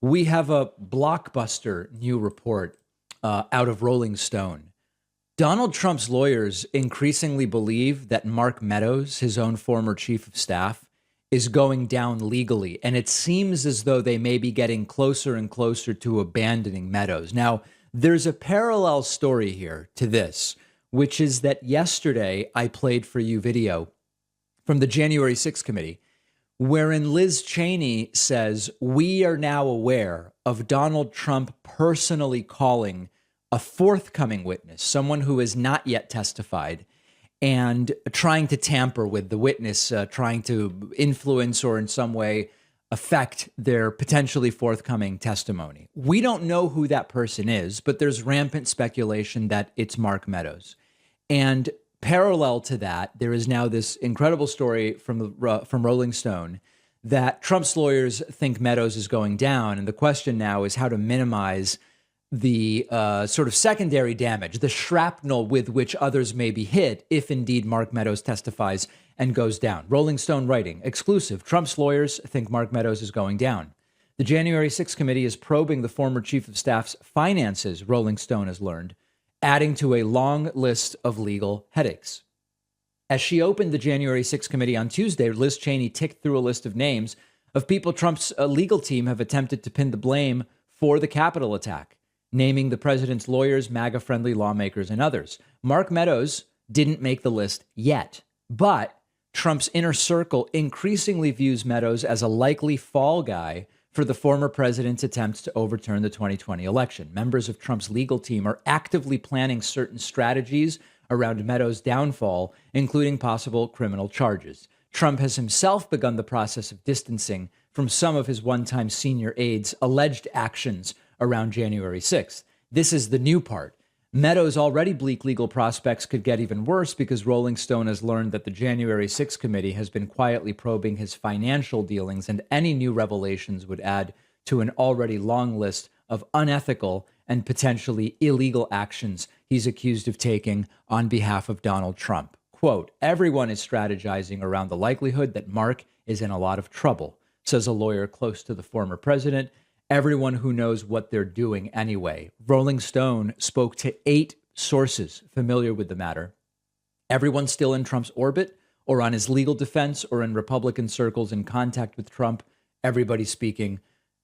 We have a blockbuster new report out of Rolling Stone. Donald Trump's lawyers increasingly believe that Mark Meadows, his own former chief of staff, is going down legally. And it seems as though they may be getting closer and closer to abandoning Meadows. Now, there's a parallel story here to this, which is that yesterday I played for you video from the January 6th committee, wherein Liz Cheney says, we are now aware of Donald Trump personally calling a forthcoming witness, someone who has not yet testified, and trying to tamper with the witness, trying to influence or in some way affect their potentially forthcoming testimony. We don't know who that person is, but there's rampant speculation that it's Mark Meadows. And parallel to that, there is now this incredible story from Rolling Stone that Trump's lawyers think Meadows is going down. And the question now is how to minimize the sort of secondary damage, the shrapnel with which others may be hit if indeed Mark Meadows testifies and goes down. Rolling Stone writing, exclusive, Trump's lawyers think Mark Meadows is going down. The January 6th committee is probing the former chief of staff's finances, Rolling Stone has learned, adding to a long list of legal headaches. As she opened the January 6th committee on Tuesday, Liz Cheney ticked through a list of names of people Trump's legal team have attempted to pin the blame for the Capitol attack, naming the president's lawyers, MAGA-friendly lawmakers, and others. Mark Meadows didn't make the list yet, but Trump's inner circle increasingly views Meadows as a likely fall guy for the former president's attempts to overturn the 2020 election. Members of Trump's legal team are actively planning certain strategies around Meadows' downfall, including possible criminal charges. Trump has himself begun the process of distancing from some of his one-time senior aides' alleged actions around January 6th. This is the new part. Meadows' already bleak legal prospects could get even worse because Rolling Stone has learned that the January 6th committee has been quietly probing his financial dealings, and any new revelations would add to an already long list of unethical and potentially illegal actions he's accused of taking on behalf of Donald Trump. Quote, everyone is strategizing around the likelihood that Mark is in a lot of trouble, says a lawyer close to the former president. Everyone who knows what they're doing anyway. Rolling Stone spoke to 8 sources familiar with the matter. Everyone still in Trump's orbit or on his legal defense or in Republican circles in contact with Trump. Everybody speaking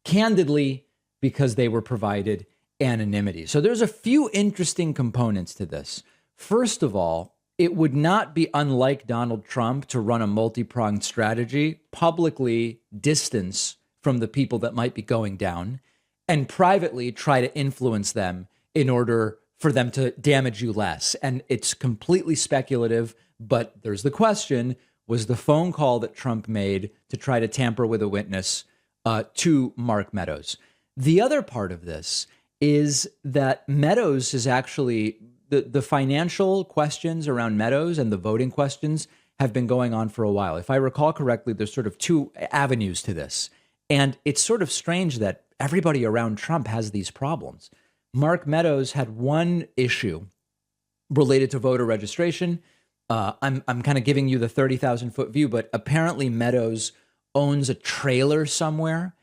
candidly because they were provided anonymity. So there's a few interesting components to this. First of all, it would not be unlike Donald Trump to run a multi-pronged strategy, publicly distance from the people that might be going down, and privately try to influence them in order for them to damage you less. And it's completely speculative, but there's the question, was the phone call that Trump made to try to tamper with a witness to Mark Meadows? The other part of this is that Meadows is actually, the financial questions around Meadows and the voting questions have been going on for a while. If I recall correctly, there's sort of 2 avenues to this. And it's sort of strange that everybody around Trump has these problems. Mark Meadows had one issue related to voter registration. I'm kind of giving you the 30,000-foot view, but apparently Meadows owns a trailer somewhere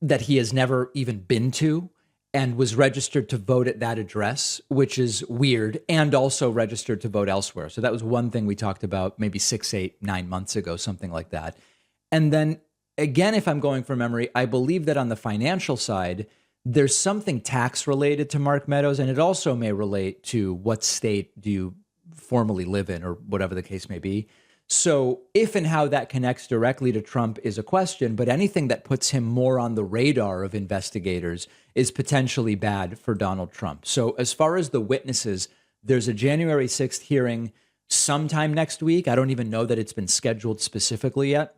that he has never even been to and was registered to vote at that address, which is weird, and also registered to vote elsewhere. So that was one thing we talked about maybe 6, 8, 9 months ago, something like that. And then again, if I'm going from memory, I believe that on the financial side, there's something tax related to Mark Meadows, and it also may relate to what state do you formally live in or whatever the case may be. So if and how that connects directly to Trump is a question, but anything that puts him more on the radar of investigators is potentially bad for Donald Trump. So as far as the witnesses, there's a January 6th hearing sometime next week. I don't even know that it's been scheduled specifically yet.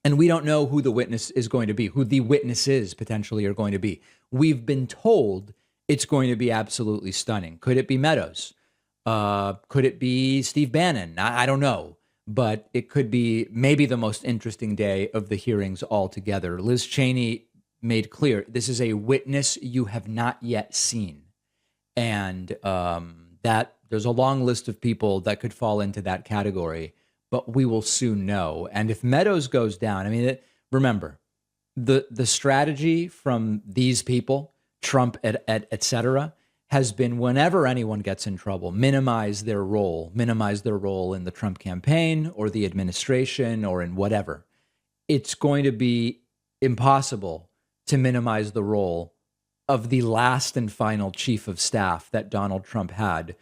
And we don't know who the witness is going to be, who the witnesses potentially are going to be. We've been told it's going to be absolutely stunning. Could it be Meadows? Could it be Steve Bannon? I don't know. But it could be maybe the most interesting day of the hearings altogether. Liz Cheney made clear this is a witness you have not yet seen. And that there's a long list of people that could fall into that category, but we will soon know. And if Meadows goes down, I mean, remember, The strategy from these people, Trump, et cetera, has been whenever anyone gets in trouble, minimize their role in the Trump campaign or the administration or in whatever. It's going to be impossible to minimize the role of the last and final chief of staff that Donald Trump had,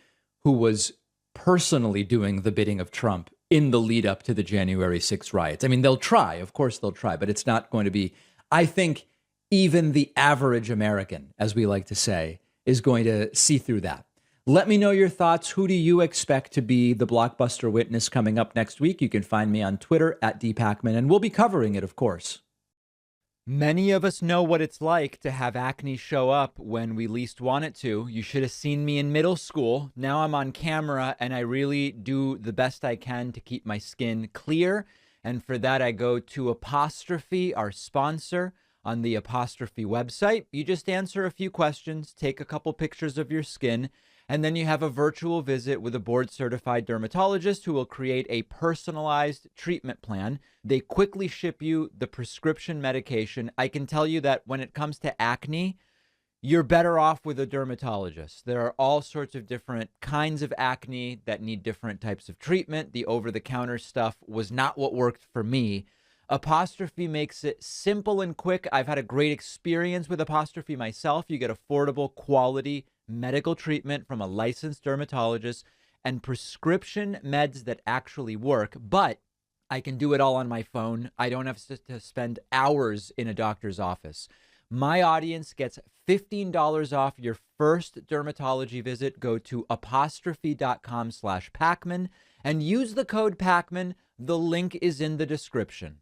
who was personally doing the bidding of Trump in the lead up to the January 6th riots. I mean, they'll try, of course they'll try, but it's not going to be, I think even the average American, as we like to say, is going to see through that. Let me know your thoughts. Who do you expect to be the blockbuster witness coming up next week? You can find me on Twitter at @dpacman, and we'll be covering it, of course. Many of us know what it's like to have acne show up when we least want it to. You should have seen me in middle school. Now I'm on camera, and I really do the best I can to keep my skin clear. And for that, I go to Apostrophe, our sponsor, on the Apostrophe website. You just answer a few questions, take a couple pictures of your skin, and then you have a virtual visit with a board-certified dermatologist who will create a personalized treatment plan. They quickly ship you the prescription medication. I can tell you that when it comes to acne, you're better off with a dermatologist. There are all sorts of different kinds of acne that need different types of treatment. The over-the-counter stuff was not what worked for me. Apostrophe makes it simple and quick. I've had a great experience with Apostrophe myself. You get affordable, quality medical treatment from a licensed dermatologist and prescription meds that actually work, but I can do it all on my phone. I don't have to spend hours in a doctor's office. My audience gets $15 off your first dermatology visit. Go to apostrophe.com/Pacman and use the code Pacman. The link is in the description.